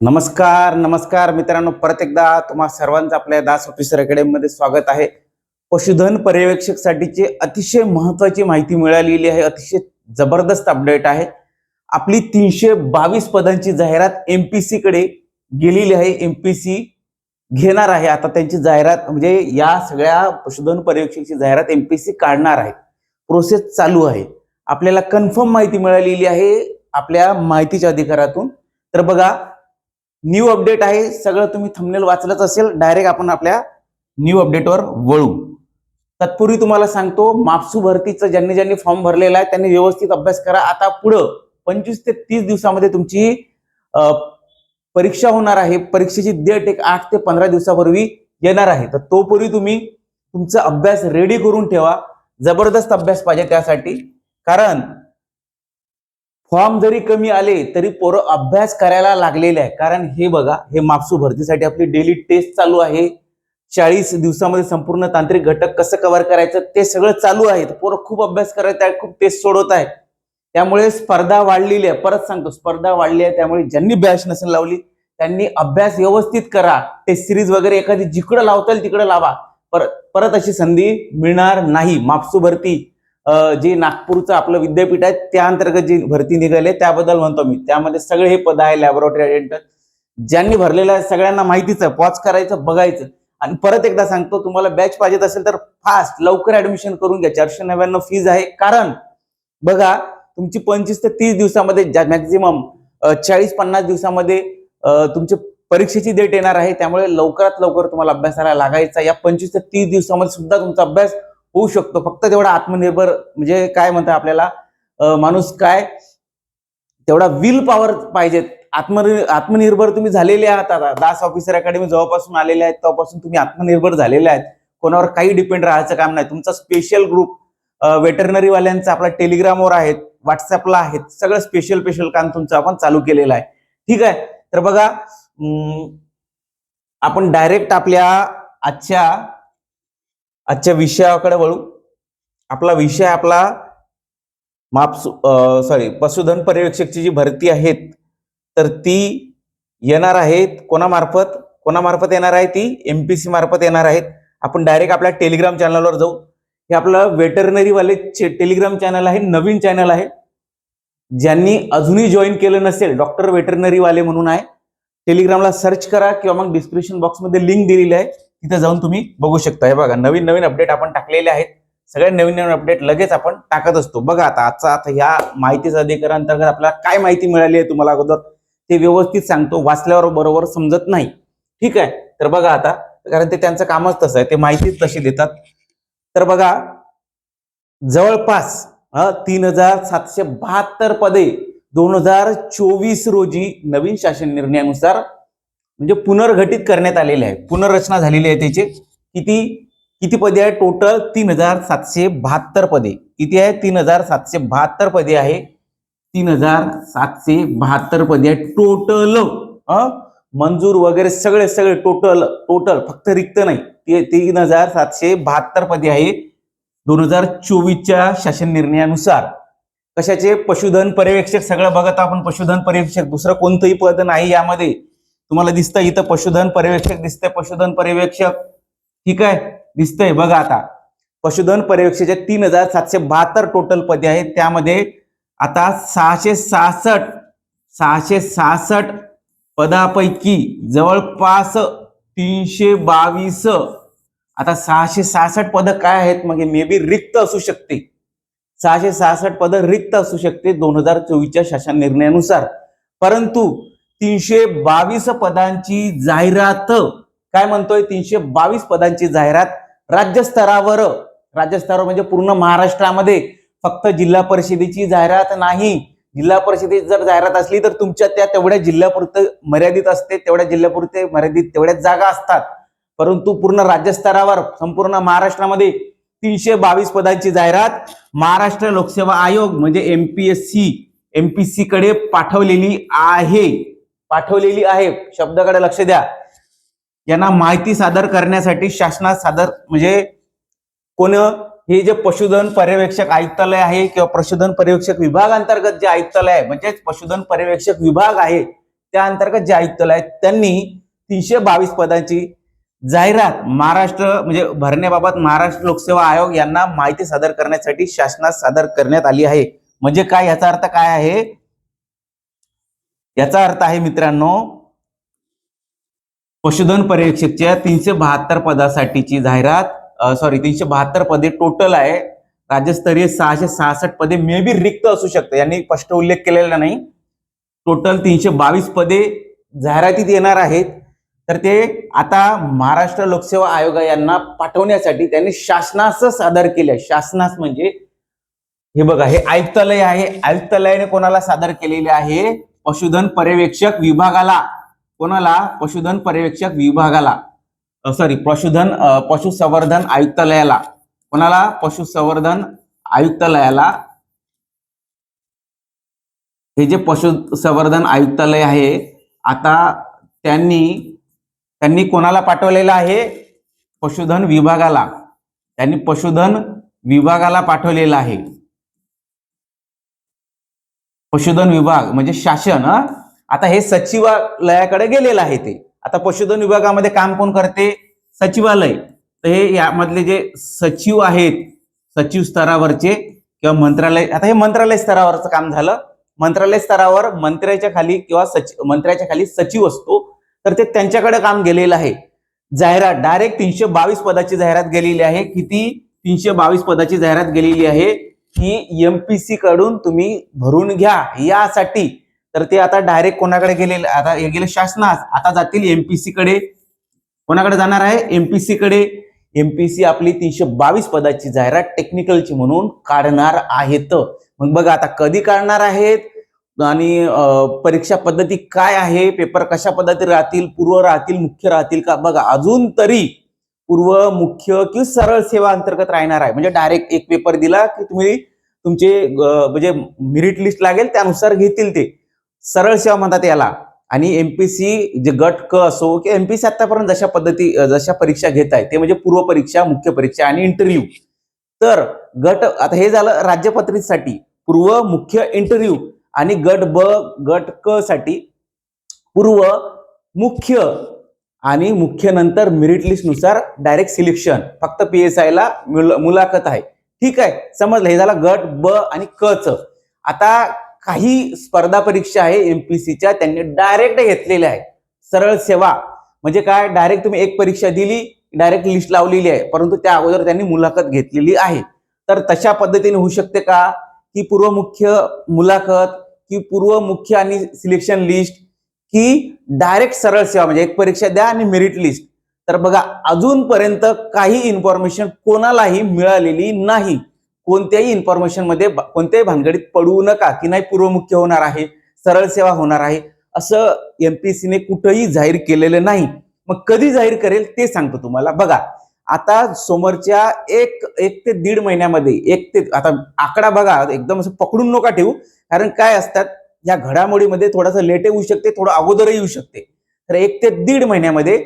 नमस्कार नमस्कार मित्रांनो, परत एकदा तुम्हा सर्वांचं आपल्या दास ऑफिसर अकॅडमीमध्ये स्वागत आहे. पशुधन पर्यवेक्षक साठीची अतिशय महत्त्वाची माहिती मिळालेली आहे. अतिशय जबरदस्त अपडेट आहे. आपली 322 पदांची जाहिरात एमपीसी कडे गेलेली आहे. एमपीसी घेणार आहे आता त्यांची जाहिरात, म्हणजे या सगळ्या पशुधन पर्यवेक्षकची जाहिरात एमपीसी काढणार आहे. प्रोसेस चालू आहे. आपल्याला कन्फर्म माहिती मिळालेली आहे आपल्या माहितीच्या अधिकारातून. तर बघा, न्यू अपडेट आहे. सगळं तुम्ही थंबनेल वाचलंच असेल. डायरेक्ट आपण आपल्या न्यू अपडेटवर वळू. तत्पूर्वी तुम्हाला सांगतो, मापसू भरतीचं ज्यांनी फॉर्म भरलेला आहे त्यांनी व्यवस्थित अभ्यास करा. आता पुढं 25 ते 30 दिवसामध्ये तुमची परीक्षा होणार आहे. परीक्षेची डेट 8 ते 15 दिवसापूर्वी येणार आहे. तर तोपूर्वी तुम्ही तुमचा अभ्यास रेडी करून ठेवा. जबरदस्त अभ्यास पाहिजे त्यासाठी, कारण फॉर्म जरी कमी आले तरी पोरं अभ्यास करायला लागलेले आहे. कारण हे बघा, हे मापसू भरतीसाठी आपली डेली टेस्ट चालू आहे. 40 दिवसामध्ये संपूर्ण तांत्रिक घटक कसं कव्हर करायचं ते सगळं चालू आहे. पोरं खूप अभ्यास करत आहेत, खूप टेस्ट सोडवत आहेत. त्यामुळे स्पर्धा वाढलेली आहे. परत सांगतो, स्पर्धा वाढली आहे. त्यामुळे ज्यांनी बॅच नसेल लावली त्यांनी अभ्यास व्यवस्थित करा. टेस्ट सिरीज वगैरे एखादी जिकडं लावता येईल तिकडे लावा. परत अशी संधी मिळणार नाही. मापसू भरती जे नागपूरचं आपलं विद्यापीठ आहे त्या अंतर्गत जी भरती निघाली त्याबद्दल म्हणतो मी. त्यामध्ये सगळे हे पद आहे. लॅबोरेटरी अटेंडंट ज्यांनी भरलेलं आहे सगळ्यांना माहितीच आहे. पॉज करायचं, बघायचं. आणि परत एकदा सांगतो, तुम्हाला बॅच पाहिजे असेल तर फास्ट लवकर ऍडमिशन करून घ्या. 499 फीज आहे. कारण बघा, तुमची 25 ते 30 दिवसामध्ये मॅक्झिमम 40-50 दिवसामध्ये तुमची परीक्षेची डेट येणार आहे. त्यामुळे लवकरात लवकर तुम्हाला अभ्यासाला लागायचा. या 25 ते 30 दिवसामध्ये सुद्धा तुमचा अभ्यास होऊ शकतो. फक्त तेवढा आत्मनिर्भर, म्हणजे काय म्हणतात आपल्याला, माणूस काय, तेवढा विल पॉवर पाहिजे. आत्मनिर्भर तुम्ही झालेले आहात. आता दास ऑफिसर अकॅडमी जेव्हापासून आलेले आहेत तेव्हापासून तुम्ही आत्मनिर्भर झालेले आहेत. कोणावर काही डिपेंड राहायचं काम नाही. तुमचा स्पेशल ग्रुप वेटरनरी वाल्यांचा आपला टेलिग्रामवर आहेत, व्हॉट्सअपला आहेत. सगळं स्पेशल काम तुमचं आपण चालू केलेलं आहे. ठीक आहे. तर बघा, आपण डायरेक्ट आपल्या आजच्या विषयाकडे वळू. आपला विषय पशुधन पर्यवेक्षकची जी भरती आहेत तर ती येणार आहेत कोणामार्फत येणार आहे? ती एमपीसी मार्फत येणार आहेत. आपण डायरेक्ट आपल्या टेलिग्राम चॅनलवर जाऊ. हे आपलं वेटरनरी वाले टेलिग्राम चॅनल आहे. नवीन चॅनल आहे. ज्यांनी अजूनही जॉईन केलं नसेल, डॉक्टर वेटरनरी वाले म्हणून आहे. टेलिग्रामला सर्च करा किंवा मग डिस्क्रिप्शन बॉक्समध्ये लिंक दिलेली आहे, तिथे जाऊन तुम्ही बघू शकता. हे बघा, नवीन अपडेट आपण टाकलेले आहेत. सगळे नवीन अपडेट लगेच आपण टाकत असतो. बघा, आता ह्या माहितीच्या अधिकारांतर्गत आपल्याला काय माहिती मिळाली आहे तुम्हाला अगोदर ते व्यवस्थित सांगतो. वाचल्यावर बरोबर समजत नाही. ठीक आहे. तर बघा आता, कारण ते त्यांचं कामच तसं आहे, ते माहितीच तशी देतात. तर बघा, जवळपास 3772 पदे 2024 रोजी नवीन शासन निर्णयानुसार म्हणजे पुनर्गठित करण्यात आलेले आहे. पुनर्रचना झालेली आहे. त्याचे किती पदे आहे? टोटल 3772 पदे. किती आहे? 3772 पदे आहे. 3772 पदे आहे टोटल. मंजूर वगैरे सगळे टोटल फक्त रिक्त नाही. 3772 पदे आहे 2024च्या शासन निर्णयानुसार. कशाचे? पशुधन पर्यवेक्षक. सगळं बघत आपण पशुधन पर्यवेक्षक, दुसरं कोणतंही पद नाही यामध्ये. तुम्हाला दिसतं इथं पशुधन पर्यवेक्षक दिसतंय. पशुधन पर्यवेक्षक, ठीक आहे, दिसतंय. बघा आता, पशुधन पर्यवेक्षकाचे 3772 टोटल पदे आहेत. त्यामध्ये आता 666 पदापैकी जवळपास 322, आता 666 पद काय आहेत? मग मे बी रिक्त असू शकते. 666 पद रिक्त असू शकते 2024च्या शासन निर्णयानुसार. परंतु 322 पदांची जाहिरात, काय म्हणतोय, 322 पदांची जाहिरात राज्यस्तरावर म्हणजे पूर्ण महाराष्ट्रामध्ये. फक्त जिल्हा परिषदेची जाहिरात नाही. जिल्हा परिषदेची जर जाहिरात असली तर तुमच्या त्या तेवढ्या जिल्ह्यापुरतं मर्यादित असते. तेवढ्या जिल्ह्यापुरते मर्यादित तेवढ्याच जागा असतात. परंतु पूर्ण राज्यस्तरावर संपूर्ण महाराष्ट्रामध्ये 322 पदांची जाहिरात महाराष्ट्र लोकसेवा आयोग म्हणजे एमपीसी कडे पाठवलेली आहे. शब्दाकडे लक्ष द्या. यांना माहिती सादर करण्यासाठी शासनात सादर, म्हणजे कोण, हे जे पशुधन पर्यवेक्षक आयुक्तालय आहे किंवा पशुधन पर्यवेक्षक विभाग अंतर्गत जे आयुक्तालय आहे, म्हणजे पशुधन पर्यवेक्षक विभाग आहे, त्या अंतर्गत जे आयुक्तालय आहेत त्यांनी 322 पदांची जाहिरात महाराष्ट्र म्हणजे भरण्याबाबत महाराष्ट्र लोकसेवा आयोग यांना माहिती सादर करण्यासाठी शासनास सादर करण्यात आली आहे. म्हणजे काय, याचा अर्थ काय आहे? याचा अर्थ आहे मित्रांनो, पशुधन पर्यवेक्षकच्या 372 पदासाठीची जाहिरात, 372 पदे टोटल आहे. राज्यस्तरीय 666 पदे मे बी रिक्त असू शकते, यांनी स्पष्ट उल्लेख केलेला नाही. टोटल 322 पदे जाहिरातीत येणार आहेत. तर ते आता महाराष्ट्र लोकसेवा आयोग यांना पाठवण्यासाठी त्यांनी शासनास सादर केले. शासनास म्हणजे हे बघा, हे आयुक्तालय आहे. आयुक्तालयाने कोणाला सादर केलेले आहे? पशुधन पर्यवेक्षक विभागाला. कोणाला? पशुधन पर्यवेक्षक विभागाला, पशुसंवर्धन आयुक्तालयाला. कोणाला? पशुसंवर्धन आयुक्तालयाला. हे जे पशुसंवर्धन आयुक्तालय आहे, आता त्यांनी कोणाला पाठवलेलं आहे? पशुधन विभागाला. त्यांनी पशुधन विभागाला पाठवलेलं आहे. पशुधन विभाग म्हणजे शासन. आता हे सचिवालयाकडे गेलेलं आहे. ते आता पशुधन विभागामध्ये काम कोण करते? सचिवालय. तर हे यामधले जे सचिव आहेत, सचिव स्तरावरचे किंवा मंत्रालय, आता हे मंत्रालय स्तरावरचं काम झालं. मंत्रालय स्तरावर मंत्र्याच्या खाली किंवा मंत्र्याच्या खाली सचिव असतो, तर ते त्यांच्याकडे काम गेलेलं आहे. जाहिरात डायरेक्ट 322 पदाची जाहिरात गेलेली आहे. किती? 322 पदाची जाहिरात गेलेली आहे की एमपीसी कडून तुम्ही भरून घ्या यासाठी. तर ते आता डायरेक्ट कोणाकडे गेलेले? आता हे गेले शासनास, आता जातील एमपीसी कडे. कोणाकडे जाणार आहे? एमपीसी कडे. एमपीसी आपली 322 पदाची जाहिरात टेक्निकलची म्हणून काढणार आहेत. मग बघा आता कधी काढणार आहेत आणि परीक्षा पद्धती काय आहे, पेपर कशा पद्धतीने राहतील, पूर्व राहतील, मुख्य राहतील का? बघा, अजून तरी पूर्व, मुख्य किंवा सरळ सेवा अंतर्गत राहणार आहे. म्हणजे डायरेक्ट एक पेपर दिला की तुम्ही तुमचे म्हणजे मेरिट लिस्ट लागेल त्यानुसार घेतील ते. सरळ सेवा म्हणतात याला. आणि एमपीसी जे गट क असो की एमपीसी आतापर्यंत जशा परीक्षा घेत आहे ते म्हणजे पूर्व परीक्षा, मुख्य परीक्षा आणि इंटरव्ह्यू. तर गट, आता हे झालं राज्यपत्रितसाठी पूर्व, मुख्य, इंटरव्ह्यू. आणि गट ब, गट क साठी पूर्व, मुख्य आणि मुख्य नंतर मेरिट लिस्ट नुसार डायरेक्ट सिलेक्शन. फक्त पीएसआय ला मुलाखत आहे. ठीक आहे, समजलं. हे झालं गट ब आणि क च. आता काही स्पर्धा परीक्षा आहे एमपीसीच्या, त्यांनी डायरेक्ट घेतलेल्या आहे. सरळ सेवा म्हणजे काय? डायरेक्ट तुम्ही एक परीक्षा दिली, डायरेक्ट लिस्ट लावलेली आहे, परंतु त्या अगोदर त्यांनी मुलाखत घेतलेली आहे. तर तशा पद्धतीने होऊ शकते का की पूर्व मुख्य मुलाखत, की पूर्व मुख्य आणि सिलेक्शन लिस्ट, की डायरेक्ट सरळ सेवा म्हणजे एक परीक्षा द्या आणि मेरिट लिस्ट? तर बघा, अजूनपर्यंत काही इन्फॉर्मेशन कोणालाही मिळालेली नाही. कोणत्याही इन्फॉर्मेशन मध्ये कोणत्याही भानगडीत पडू नका की नाही पूर्व मुख्य होणार आहे, सरळ सेवा होणार आहे, असं एमपीसीने कुठेही जाहीर केलेलं नाही. मग कधी जाहीर करेल ते सांगतो तुम्हाला. बघा, आता समोरच्या एक ते दीड महिन्यामध्ये, आता आकडा बघा, एकदम असं पकडून नका ठेवू, कारण काय असतात या घडामोडीमध्ये थोडासा लेट येऊ शकते, थोडं अगोदरही येऊ शकते. तर 1 ते दीड महिन्यामध्ये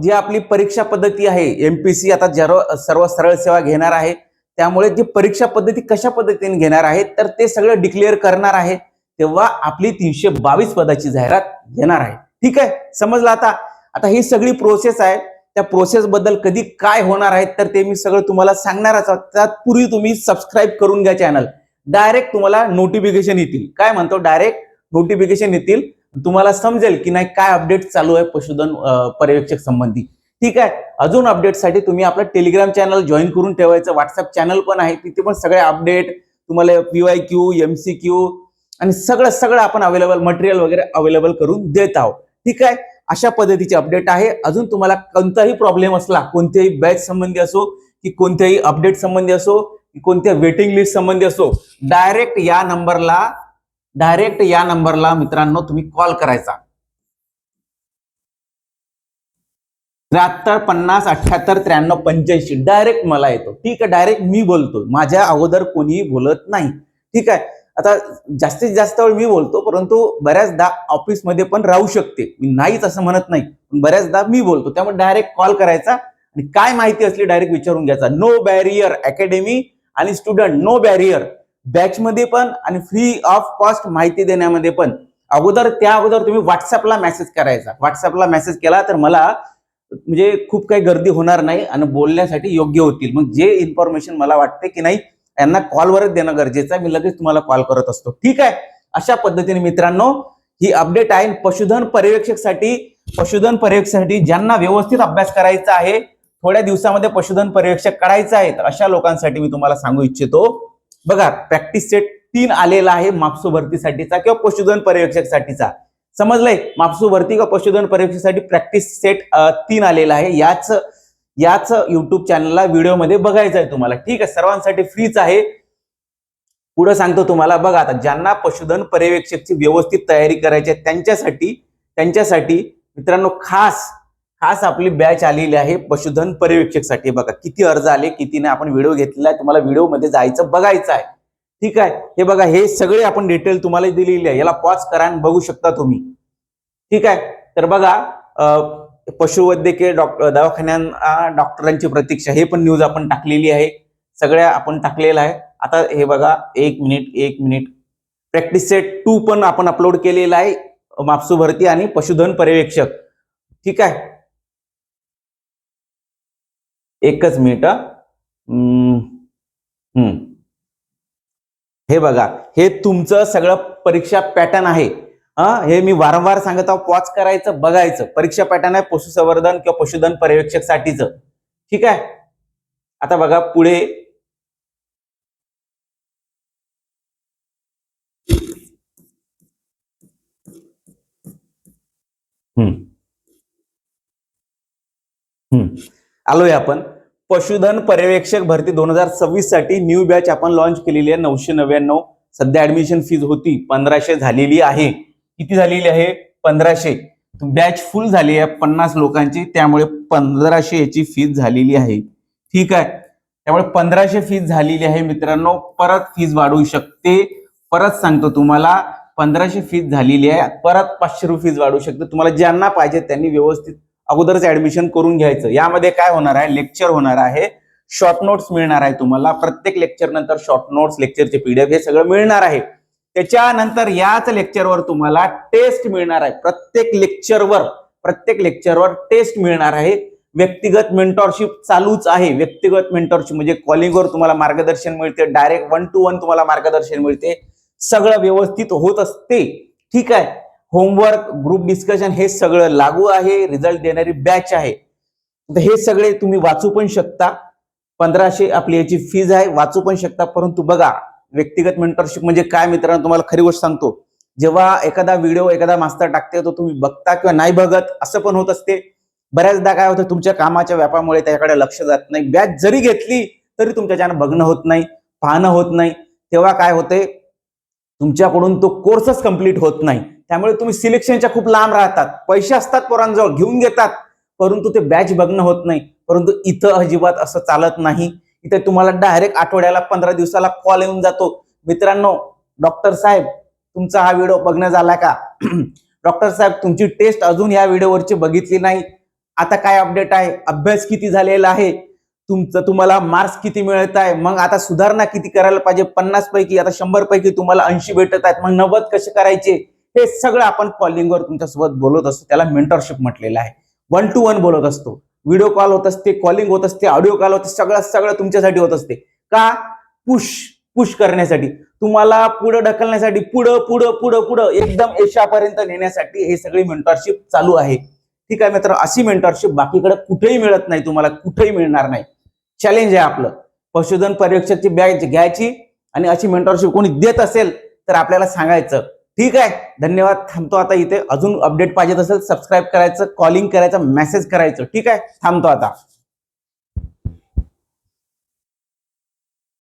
जी आपली परीक्षा पद्धती आहे, एमपीसी आता सर्व सरळ सेवा घेणार आहे, त्यामुळे जी परीक्षा पद्धती कशा पद्धतीने घेणार आहे तर ते सगळं डिक्लेअर करणार आहे. तेव्हा आपली 322 पदाची जाहिरात घेणार आहे. ठीक आहे, समजलं. आता ही सगळी प्रोसेस आहे. त्या प्रोसेस बद्दल कधी काय होणार आहे तर ते मी सगळं तुम्हाला सांगणारच. त्यापूर्वी तुम्ही सबस्क्राईब करून घ्या चॅनल. डायरेक्ट तुम्हाला नोटिफिकेशन येतील. काय म्हणतो? डायरेक्ट नोटिफिकेशन येतील. तुम्हाला समजेल की नाही काय अपडेट चालू आहे पशुधन पर्यवेक्षक संबंधी. ठीक आहे, अजून अपडेटसाठी तुम्ही आपलं टेलिग्राम चॅनल जॉईन करून ठेवायचं. व्हॉट्सअप चॅनल पण आहे, तिथे पण सगळे अपडेट तुम्हाला PYQ, MCQ आणि सगळं आपण अवेलेबल मटेरियल वगैरे अवेलेबल करून देत आहोत. ठीक आहे, अशा पद्धतीचे अपडेट आहे. अजून तुम्हाला कोणताही प्रॉब्लेम असला, कोणत्याही बॅच संबंधी असो की कोणत्याही अपडेट संबंधी असो की कोणत्या वेटिंग लिस्ट संबंधी असो, डायरेक्ट या नंबरला मित्रांनो तुम्ही कॉल करायचा. 73 50 78 93 85 डायरेक्ट मला येतो. ठीक आहे, डायरेक्ट मी बोलतो, माझ्या अगोदर कोणीही बोलत नाही. ठीक आहे, आता जास्तीत जास्त वेळ मी बोलतो, परंतु बऱ्याचदा ऑफिसमध्ये पण राहू शकते, मी नाहीच असं म्हणत नाही, पण बऱ्याचदा मी बोलतो. त्यामुळे डायरेक्ट कॉल करायचा आणि काय माहिती असली डायरेक्ट विचारून घ्यायचा. नो बॅरियर अकॅडमी आणि स्टुडंट, नो बॅरियर. बॅच मध्ये पण आणि फ्री ऑफ कॉस्ट माहिती देण्यामध्ये पण त्या अगोदर तुम्ही व्हॉट्सअपला मेसेज करायचा. व्हॉट्सअपला मेसेज केला तर मला म्हणजे खूप काही गर्दी होणार नाही आणि बोलण्यासाठी योग्य होतील. मग जे इन्फॉर्मेशन मला वाटते की नाही यांना कॉलवरच देणं गरजेचं आहे, मी लगेच तुम्हाला कॉल करत असतो. ठीक आहे. अशा पद्धतीने मित्रांनो ही अपडेट आहे पशुधन पर्यवेक्षकसाठी ज्यांना व्यवस्थित अभ्यास करायचा आहे, थोड्या दिवसामध्ये पशुधन पर्यवेक्षक काढायचा आहे, तर अशा लोकांसाठी मी तुम्हाला सांगू इच्छितो. बघा प्रॅक्टिस सेट 3 आलेला आहे मापसू भरतीसाठीचा किंवा पशुधन पर्यवेक्षकसाठीचा. समजलंय? मापसू भरती किंवा पशुधन पर्यवेक्षकसाठी प्रॅक्टिस सेट 3 आलेला आहे. याच युट्यूब चॅनलला व्हिडिओमध्ये बघायचं आहे तुम्हाला. ठीक आहे. सर्वांसाठी फ्रीच आहे. पुढे सांगतो तुम्हाला. बघा आता ज्यांना पशुधन पर्यवेक्षकची व्यवस्थित तयारी करायची आहे त्यांच्यासाठी मित्रांनो खास आपली बॅच आलेली आहे पशुधन पर्यवेक्षकसाठी. बघा किती अर्ज आले, किती नाही, आपण व्हिडिओ घेतलेला आहे. तुम्हाला व्हिडिओमध्ये जायचं, बघायचं आहे. ठीक आहे. हे बघा हे सगळे आपण डिटेल तुम्हाला दिलेली आहे. याला पॉज करा आणि बघू शकता तुम्ही. ठीक आहे. तर बघा पशुवैद्यकीय दवाखान्यांना डॉक्टरांची प्रतीक्षा हे पण न्यूज आपण टाकलेली आहे. सगळ्या आपण टाकलेलं आहे. आता हे बघा एक मिनिट प्रॅक्टिस सेट 2 पण आपण अपलोड केलेला आहे मापसू भरती आणि पशुधन पर्यवेक्षक. ठीक आहे. एकच मिनिट. हे बघा हे तुमचं सगळं परीक्षा पॅटर्न आहे. हे मी वारंवार सांगत आहोत, पॉज करायचं, बघायचं. परीक्षा पॅटर्न आहे पशुसंवर्धन किंवा पशुधन पर्यवेक्षकसाठीचं. ठीक आहे. आता बघा पुढे आलोय आपण. पशुधन पर्यवेक्षक भरती 2026 साठी न्यू बॅच आपण लॉन्च केलेली आहे 999. सध्या ऍडमिशन फीज होती 1500 झालेली आहे. किती झालेली आहे? 1500. बॅच फुल झाली आहे 50 लोकांची, त्यामुळे 1500 याची फीज झालेली आहे. ठीक आहे. त्यामुळे 1500 फीज झालेली आहे मित्रांनो. परत फीज वाढू शकते. परत सांगतो तुम्हाला 1500 फीज झालेली आहे, परत 500 रुपये फीज वाढू शकते. तुम्हाला ज्यांना पाहिजे त्यांनी व्यवस्थित अगोदरच ऍडमिशन करून घ्यायचं. यामध्ये काय होणार आहे? लेक्चर होणार आहे, शॉर्ट नोट्स मिळणार आहे तुम्हाला. प्रत्येक लेक्चर नंतर शॉर्ट नोट्स, लेक्चरचे पीडीएफ हे सगळं मिळणार आहे. त्याच्यानंतर याच लेक्चरवर तुम्हाला टेस्ट मिळणार आहे. प्रत्येक लेक्चरवर टेस्ट मिळणार आहे. व्यक्तिगत मेंटॉरशिप चालूच आहे. व्यक्तिगत मेंटॉरशिप म्हणजे कॉलिंगवर तुम्हाला मार्गदर्शन मिळते, डायरेक्ट 1 to 1 तुम्हाला मार्गदर्शन मिळते. सगळं व्यवस्थित होत असते. ठीक आहे. होमवर्क, ग्रुप डिस्कशन हे सगळं लागू आहे. रिझल्ट देणारी बॅच आहे. हे सगळे तुम्ही वाचू पण शकता. 1500 आपली याची फीज आहे, वाचू पण शकता. परंतु बघा व्यक्तिगत मेंटरशिप म्हणजे काय मित्रांनो, तुम्हाला खरी गोष्ट सांगतो. जेव्हा एखादा व्हिडिओ एखादा मास्तर टाकते तो तुम्ही बघता किंवा नाही बघत असं पण होत असते. बऱ्याचदा काय होतं, तुमच्या कामाच्या व्यापामुळे त्याच्याकडे लक्ष जात नाही. बॅच जरी घेतली तरी तुमच्याच्यानं बघणं होत नाही, पाहणं होत नाही. तेव्हा काय होते, तुमच्याकडून तो कोर्सच कंप्लीट होत नाही. त्यामुळे तुम्ही सिलेक्शनच्या खूप लांब राहतात. पैसे असतात पोरांजवळ, घेऊन घेतात, परंतु ते बॅच बघणं होत नाही. परंतु इथं अजिबात असं चालत नाही. इथे तुम्हाला डायरेक्ट आठवड्याला 15 दिवसाला कॉल येऊन जातो. मित्रांनो, डॉक्टर साहेब तुमचा हा व्हिडिओ बघणं झाला का? डॉक्टर साहेब तुमची टेस्ट अजून या व्हिडिओवरची बघितली नाही, आता काय अपडेट आहे? अभ्यास किती झालेला आहे? तुम्हाला मार्क्स किती मिळत आहे? मग आता सुधारणा किती करायला पाहिजे? 50 पैकी आता 100 पैकी तुम्हाला 80 भेटत आहेत, मग 90 कसे करायचे? हे सगळं आपण कॉलिंगवर तुमच्यासोबत बोलत असतो. त्याला मेंटरशिप म्हटलेलं आहे. 1 to 1 बोलत असतो. व्हिडिओ कॉल होत असते, कॉलिंग होत असते, ऑडिओ कॉल होत, सगळं तुमच्यासाठी होत असते. का? पुश करण्यासाठी, तुम्हाला पुढे ढकलण्यासाठी, पुढं एकदम यशापर्यंत नेण्यासाठी हे सगळी मेंटरशिप चालू आहे. ठीक आहे मित्र, अशी मेंटरशिप बाकीकडे कुठेही मिळत नाही, तुम्हाला कुठेही मिळणार नाही. चॅलेंज आहे आपलं. पशुधन पर्यवेक्षकची बॅच घ्यायची आणि अशी मेंटरशिप कोणी देत असेल तर आपल्याला सांगायचं. ठीक आहे. धन्यवाद. थांबतो आता इथे. अजून अपडेट पाहिजे असेल सबस्क्राईब करायचं, कॉलिंग करायचं, मेसेज करायचं. ठीक आहे. थांबतो आता.